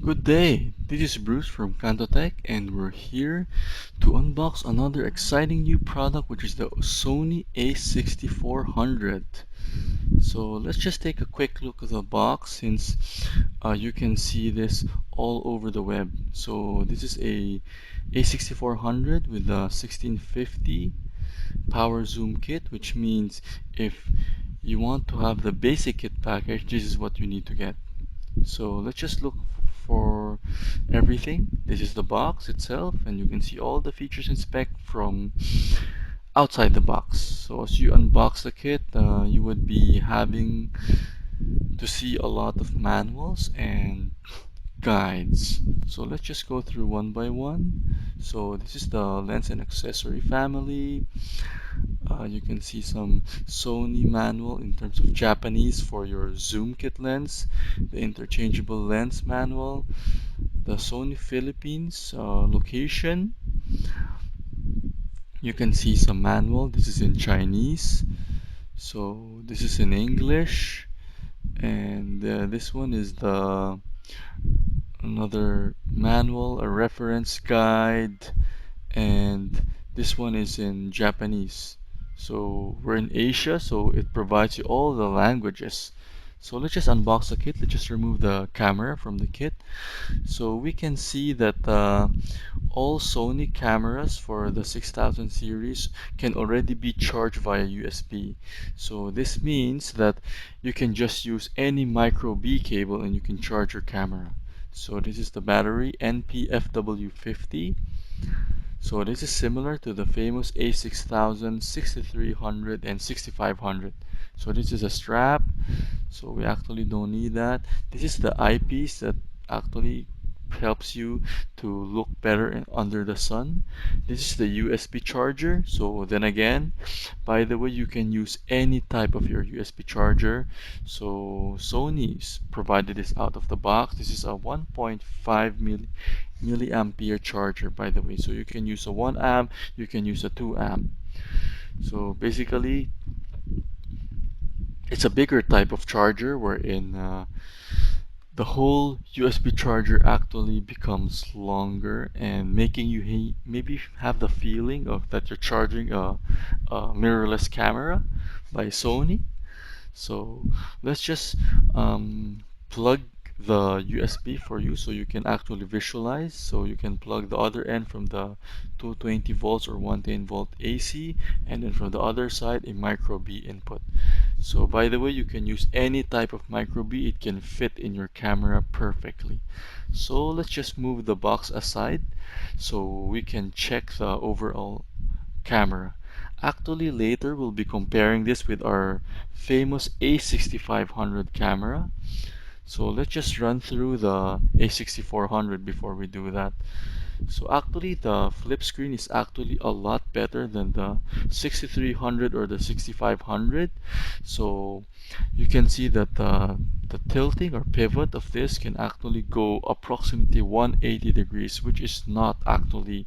Good day, this is Bruce from Cantotech and we're here to unbox another exciting new product, which is the Sony A6400. So let's just take a quick look at the box since you can see this all over the web. So this is a A6400 with a 1650 power zoom kit, which means if you want to have the basic kit package, this is what you need to get. So let's just look for everything. This is the box itself, and you can see all the features and spec from outside the box. So as you unbox the kit, you would be having to see a lot of manuals and guides. So let's just go through one by one. So this is the lens and accessory family. You can see some Sony manual in terms of Japanese for your zoom kit lens, the interchangeable lens manual, the Sony Philippines location. You can see some manual. This is in Chinese, so this is in English, and this one is the another manual, a reference guide, and this one is in Japanese. So we're in Asia, so it provides you all the languages. So let's just unbox the kit. Let's just remove the camera from the kit. So we can see that all Sony cameras for the 6000 series can already be charged via USB. So this means that you can just use any micro B cable and you can charge your camera. So this is the battery NPFW50. So this is similar to the famous A6000, 6300 and 6500. So this is a strap, so we actually don't need that. This is the eyepiece that actually helps you to look better under the sun. This is the USB charger. So then again, by the way, you can use any type of your USB charger. So Sony's provided this out of the box. This is a 1.5 milliampere charger, by the way. So you can use a 1 amp, you can use a 2 amp. So basically, it's a bigger type of charger wherein the whole USB charger actually becomes longer and making you maybe have the feeling of that you're charging a mirrorless camera by Sony. So let's just plug the USB for you so you can actually visualize. So you can plug the other end from the 220 volts or 110 volt AC, and then from the other side a micro B input. So by the way, you can use any type of micro B, it can fit in your camera perfectly. So let's just move the box aside so we can check the overall camera. Actually, later we'll be comparing this with our famous A6500 camera. So let's just run through the A6400 before we do that. So actually the flip screen is actually a lot better than the 6300 or the 6500. So you can see that the tilting or pivot of this can actually go approximately 180 degrees, which is not actually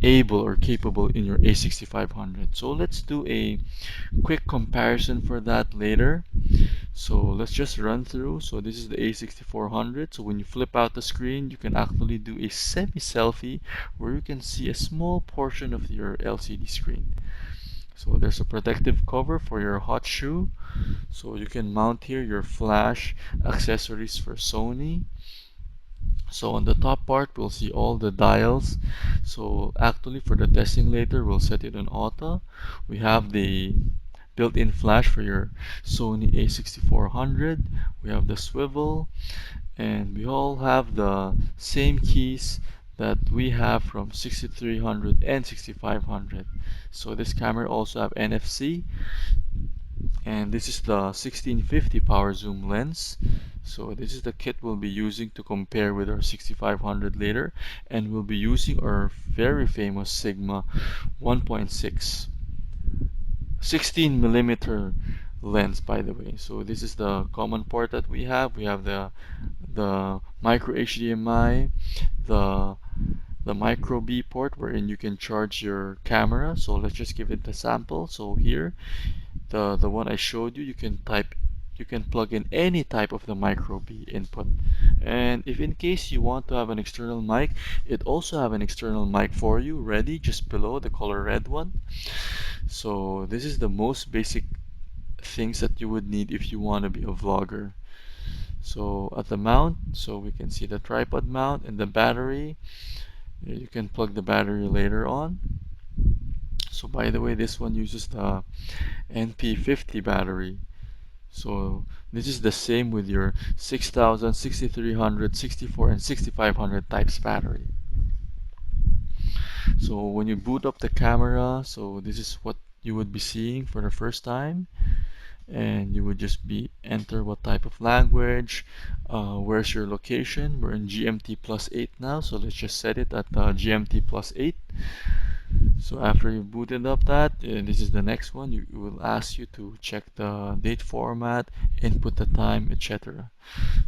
able or capable in your A6500. So let's do a quick comparison for that later. So let's just run through. So this is the A6400. So when you flip out the screen, you can actually do a semi-selfie where you can see a small portion of your LCD screen. So there's a protective cover for your hot shoe. So you can mount here your flash accessories for Sony. So on the top part, we'll see all the dials. So actually for the testing later, we'll set it on auto. We have the built-in flash for your Sony A6400. We have the swivel, and we all have the same keys that we have from 6300 and 6500. So this camera also have NFC, and this is the 1650 power zoom lens. So this is the kit we'll be using to compare with our 6500 later, and we'll be using our very famous Sigma 1.6 16 millimeter lens, by the way. So this is the common port that we have. We have the micro HDMI, the micro B port wherein you can charge your camera. So let's just give it a sample. So here, the one I showed you, you can plug in any type of the micro B input. And if in case you want to have an external mic, it also have an external mic for you ready just below the color red one. So this is the most basic things that you would need if you want to be a vlogger. So at the mount, so we can see the tripod mount and the battery. You can plug the battery later on. So by the way, this one uses the NP50 battery. So this is the same with your 6000, 6300, 64 and 6500 types battery. So when you boot up the camera, so this is what you would be seeing for the first time, and you would just be enter what type of language, where's your location. We're in GMT plus 8 now, so let's just set it at GMT plus 8. So after you booted up that, this is the next one. It will ask you to check the date format, input the time, etc.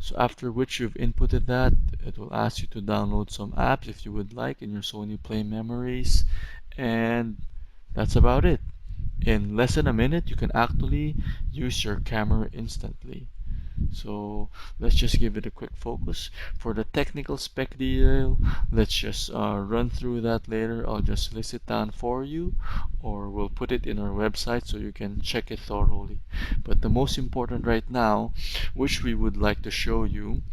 So after which you've inputted that, it will ask you to download some apps if you would like in your Sony Play memories, and that's about it. In less than a minute, you can actually use your camera instantly. So let's just give it a quick focus. For the technical spec detail, let's just run through that later. I'll just list it down for you, or we'll put it in our website so you can check it thoroughly. But the most important right now, which we would like to show you,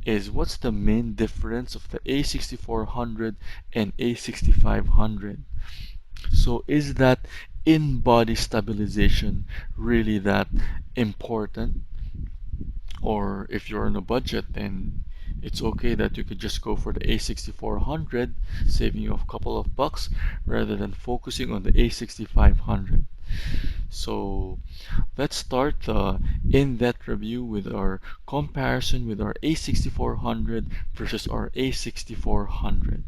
is what's the main difference of the A6400 and A6500. So is that in-body stabilization really that important? Or if you're on a budget, then it's okay that you could just go for the A6400, saving you a couple of bucks rather than focusing on the A6500. So let's start the in-depth review with our comparison with our A6400 versus our A6400.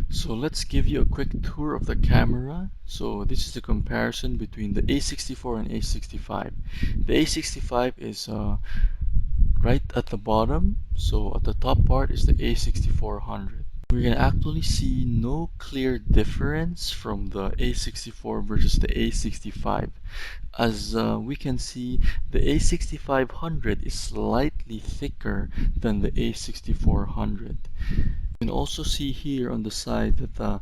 So let's give you a quick tour of the camera. So this is the comparison between the A64 and A65. The A65 is right at the bottom, so at the top part is the A6400. We can actually see no clear difference from the A64 versus the A65. As we can see, the A6500 is slightly thicker than the A6400. You can also see here on the side that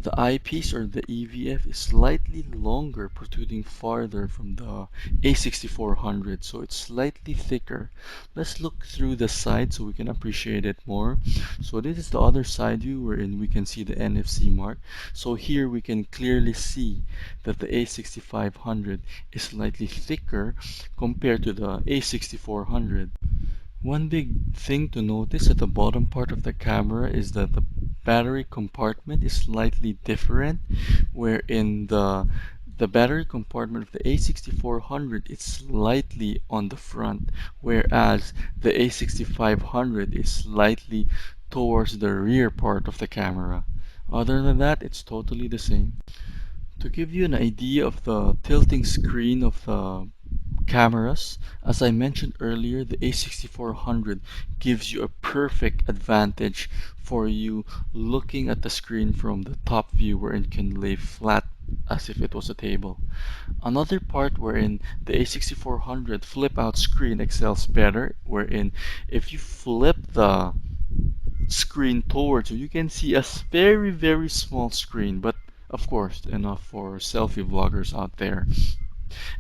the eyepiece or the EVF is slightly longer, protruding farther from the A6400, so it's slightly thicker. Let's look through the side so we can appreciate it more. So this is the other side view wherein we can see the NFC mark. So here we can clearly see that the A6500 is slightly thicker compared to the A6400. One big thing to notice at the bottom part of the camera is that the battery compartment is slightly different, wherein the battery compartment of the A6400 is slightly on the front, whereas the A6500 is slightly towards the rear part of the camera. Other than that, it's totally the same. To give you an idea of the tilting screen of the cameras, as I mentioned earlier, the A6400 gives you a perfect advantage for you looking at the screen from the top view where it can lay flat as if it was a table. Another part wherein the A6400 flip out screen excels better, wherein if you flip the screen towards you, you can see a very small screen, but of course enough for selfie vloggers out there.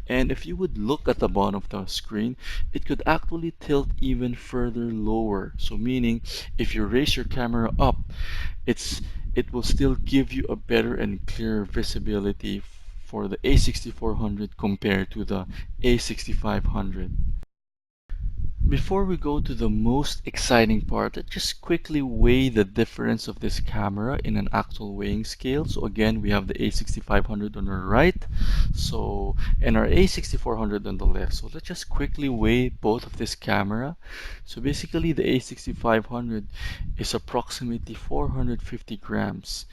And if you would look at the bottom of the screen, it could actually tilt even further lower. So meaning if you raise your camera up, it will still give you a better and clearer visibility for the A6400 compared to the A6500. Before we go to the most exciting part, let's just quickly weigh the difference of this camera in an actual weighing scale. So again, we have the A6500 on our right, and our A6400 on the left. So let's just quickly weigh both of this camera. So basically, the A6500 is approximately 450 grams.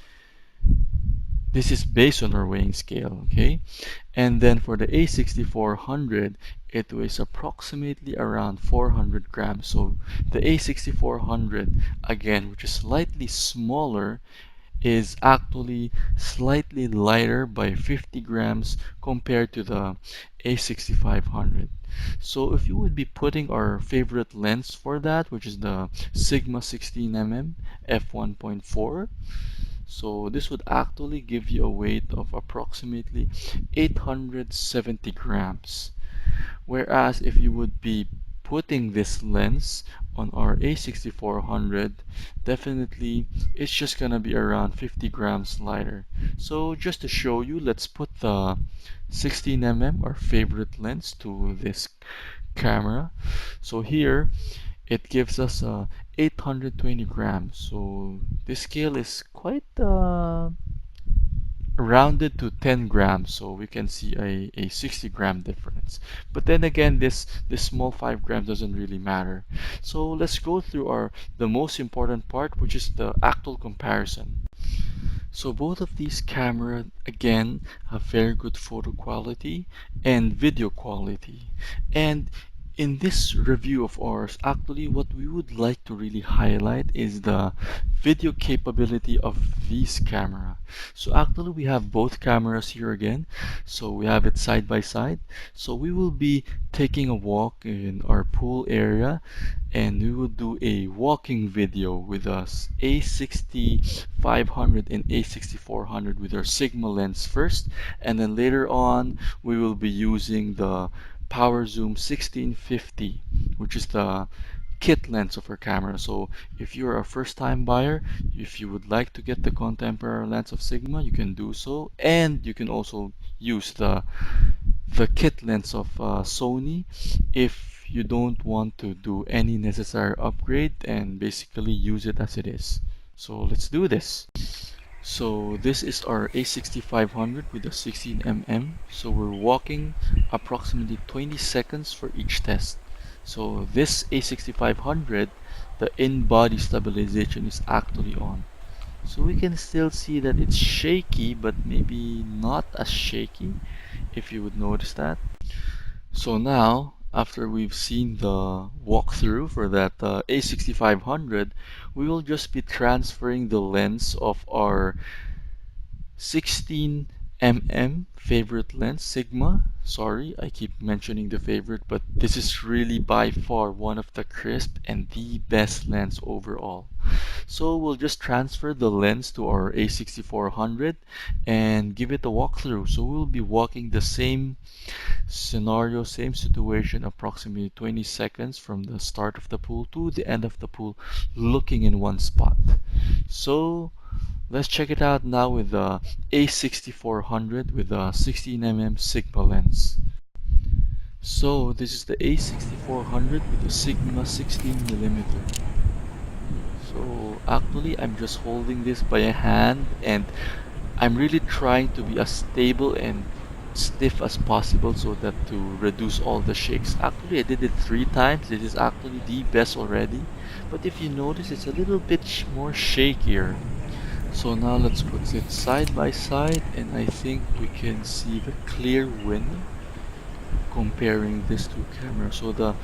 This is based on our weighing scale, okay? And then for the A6400, it weighs approximately around 400 grams. So the A6400, again, which is slightly smaller is actually slightly lighter by 50 grams compared to the A6500. So if you would be putting our favorite lens for that, which is the Sigma 16mm f1.4, so this would actually give you a weight of approximately 870 grams. Whereas if you would be putting this lens on our A6400, definitely it's just gonna be around 50 grams lighter. So just to show you, let's put the 16mm, our favorite lens, to this camera. So here it gives us 820 grams. So this scale is quite rounded to 10 grams, so we can see a 60-gram difference. But then again, this small 5 grams doesn't really matter. So let's go through the most important part, which is the actual comparison. So both of these cameras again have very good photo quality and video quality. And in this review of ours, actually what we would like to really highlight is the video capability of these camera. So actually we have both cameras here again. So we have it side by side. So we will be taking a walk in our pool area, and we will do a walking video with us A6500 and A6400 with our Sigma lens first, and then later on we will be using the Power Zoom 1650, which is the kit lens of our camera. So if you're a first time buyer, if you would like to get the contemporary lens of Sigma, you can do so, and you can also use the kit lens of Sony if you don't want to do any necessary upgrade and basically use it as it is. So let's do this. So this is our A6500 with a 16mm. So we're walking approximately 20 seconds for each test. So this A6500, the in-body stabilization is actually on. So we can still see that it's shaky, but maybe not as shaky, if you would notice that. So now, after we've seen the walkthrough for that A6500, we will just be transferring the lens of our 16mm favorite lens, Sigma. Sorry, I keep mentioning the favorite, but this is really by far one of the crisp and the best lens overall. So we'll just transfer the lens to our A6400 and give it a walkthrough. So we'll be walking the same scenario, same situation, approximately 20 seconds from the start of the pool to the end of the pool, looking in one spot. So let's check it out now with the A6400 with the 16mm Sigma lens. So this is the A6400 with the Sigma 16mm. So actually I'm just holding this by a hand, and I'm really trying to be as stable and stiff as possible so that to reduce all the shakes. Actually I did it 3 times. This is actually the best already. But if you notice, it's a little bit more shakier. So now let's put it side by side, and I think we can see the clear win comparing these two cameras. So the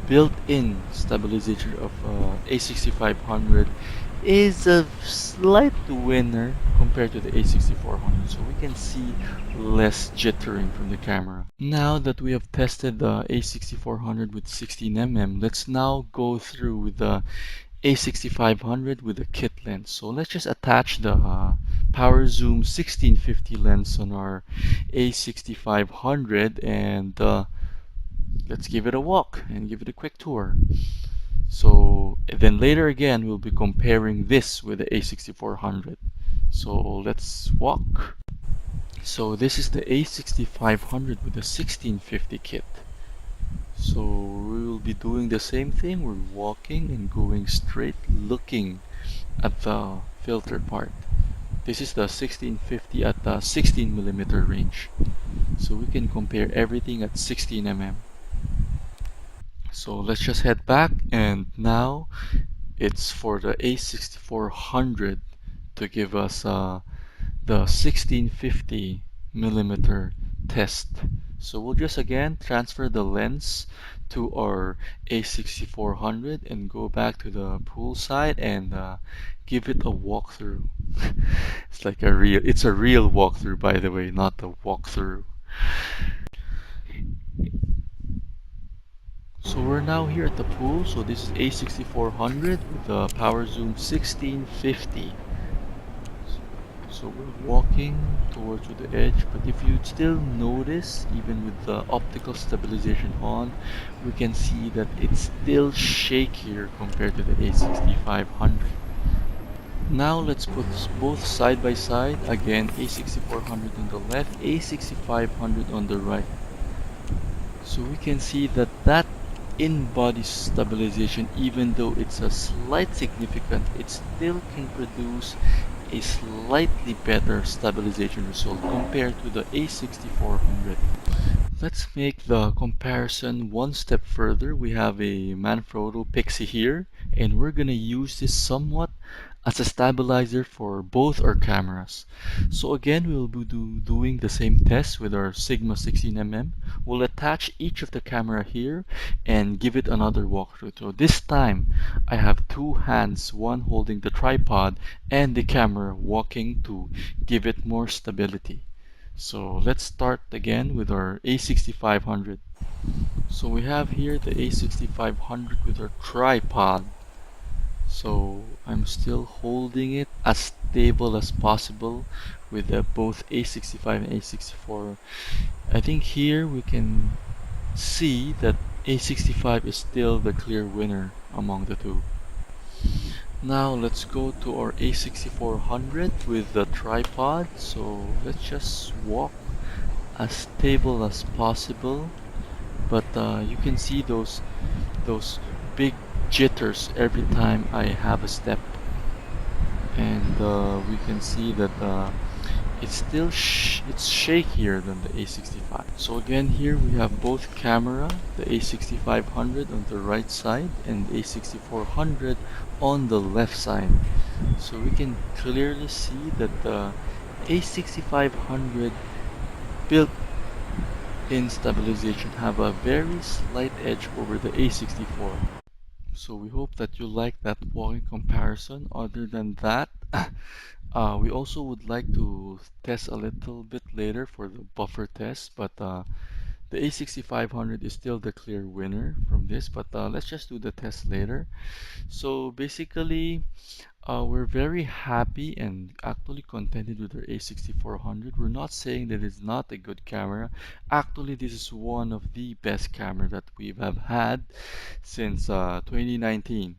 built-in stabilization of A6500 is a slight winner compared to the A6400, so we can see less jittering from the camera. Now that we have tested the A6400 with 16mm, let's now go through with the A6500 with a kit lens. So let's just attach the Power Zoom 1650 lens on our A6500, and let's give it a walk and give it a quick tour. So then later again we'll be comparing this with the A6400. So let's walk. So this is the A6500 with the 1650 kit. So we will be doing the same thing. We're walking and going straight, looking at the filter part. This is the 1650 at the 16mm range. So we can compare everything at 16mm. So let's just head back, and now it's for the A6400 to give us the 1650mm test. So we'll just again transfer the lens to our A6400 and go back to the pool side and give it a walkthrough. It's a real walkthrough, by the way, not the walkthrough. So we're now here at the pool. So this is A6400 with the power zoom 1650. So we're walking towards to the edge, but if you still notice, even with the optical stabilization on, we can see that it's still shakier compared to the A6500. Now let's put both side by side. Again, A6400 on the left, A6500 on the right. So we can see that in-body stabilization, even though it's a slight significant, it still can produce a slightly better stabilization result compared to the A6400. Let's make the comparison one step further. We have a Manfrotto Pixie here, and we're gonna use this somewhat as a stabilizer for both our cameras. So again, we'll be doing the same test with our Sigma 16mm. We'll attach each of the camera here and give it another walkthrough. So this time, I have two hands, one holding the tripod and the camera walking to give it more stability. So let's start again with our A6500. So we have here the A6500 with our tripod. So I'm still holding it as stable as possible with both A65 and A64. I think here we can see that A65 is still the clear winner among the two. Now let's go to our A6400 with the tripod. So let's just walk as stable as possible, but you can see those big jitters every time I have a step, and we can see that it's shakier than the A65. So again, here we have both camera, the A6500 on the right side and the A6400 on the left side. So we can clearly see that the A6500 built in stabilization have a very slight edge over the A64. So we hope that you like that walking comparison. Other than that, we also would like to test a little bit later for the buffer test, but the A6500 is still the clear winner from this, but let's just do the test later. So basically, we're very happy and actually contented with our A6400. We're not saying that it's not a good camera. Actually, this is one of the best camera that we have had since 2019.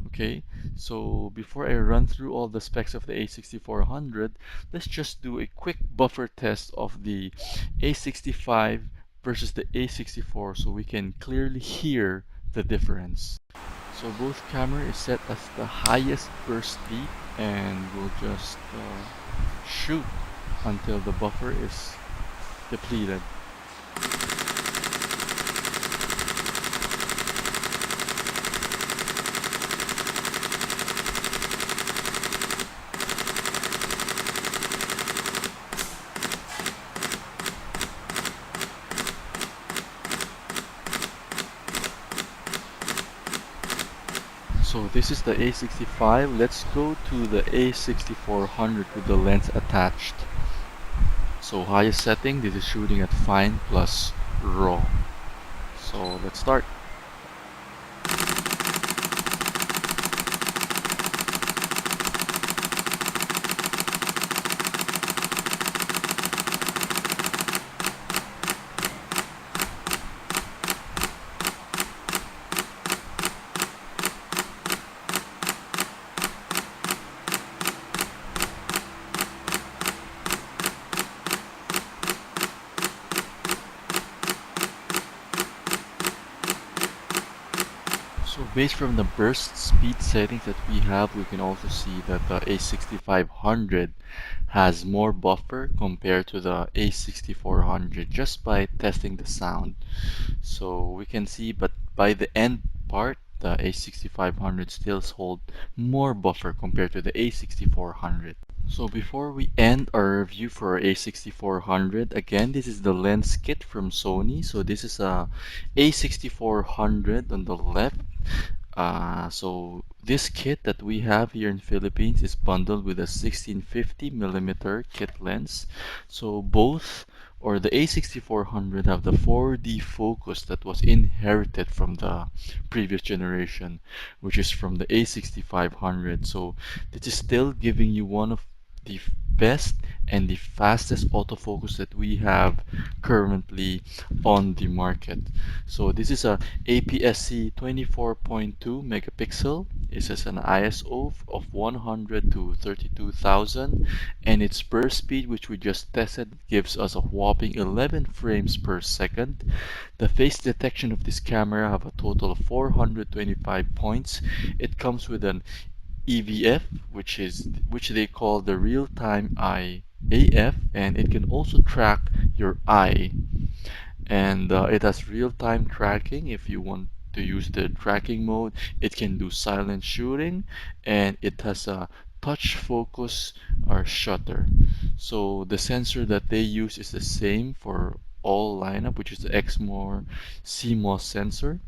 Okay, so before I run through all the specs of the A6400, let's just do a quick buffer test of the A65 versus the A64 so we can clearly hear the difference. So both camera is set as the highest burst speed, and we'll just shoot until the buffer is depleted. So this is the A65. Let's go to the A6400 with the lens attached. So highest setting, this is shooting at fine plus raw. So let's start. So based from the burst speed settings that we have, we can also see that the A6500 has more buffer compared to the A6400 just by testing the sound. So we can see, but by the end part, the A6500 still holds more buffer compared to the A6400. So before we end our review for our A6400, again, this is the lens kit from Sony. So this is a A6400 on the left. So this kit that we have here in Philippines is bundled with a 1650mm kit lens. So both or the A6400 have the 4D focus that was inherited from the previous generation, which is from the A6500. So this is still giving you one of the best and the fastest autofocus that we have currently on the market. So this is a APS-C 24.2 megapixel. It has an ISO of 100 to 32,000, and its burst speed, which we just tested, gives us a whopping 11 frames per second. The face detection of this camera have a total of 425 points. It comes with an EVF, which they call the real-time eye AF, and it can also track your eye. And it has real-time tracking if you want to use the tracking mode. It can do silent shooting, and it has a touch focus or shutter. So the sensor that they use is the same for all lineup, which is the Exmor CMOS sensor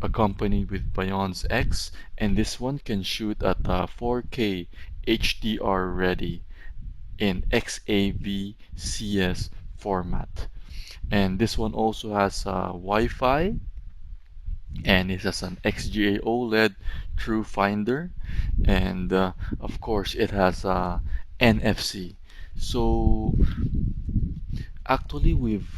accompanied with Bionz X, and this one can shoot at 4K HDR ready in XAVCS format. And this one also has Wi-Fi, and it has an XGA OLED True Finder, and of course it has NFC. So actually, we've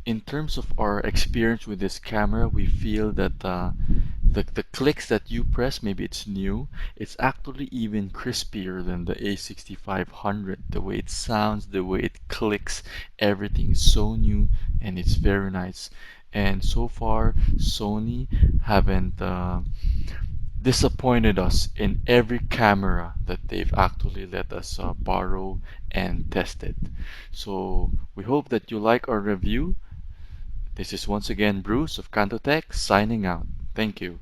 in terms of our experience with this camera, we feel that the clicks that you press, maybe it's new, it's actually even crispier than the A6500. The way it sounds, the way it clicks, everything is so new and it's very nice. And so far, Sony haven't disappointed us in every camera that they've actually let us borrow and test it. So we hope that you like our review. This is once again Bruce of Cantotech signing out. Thank you.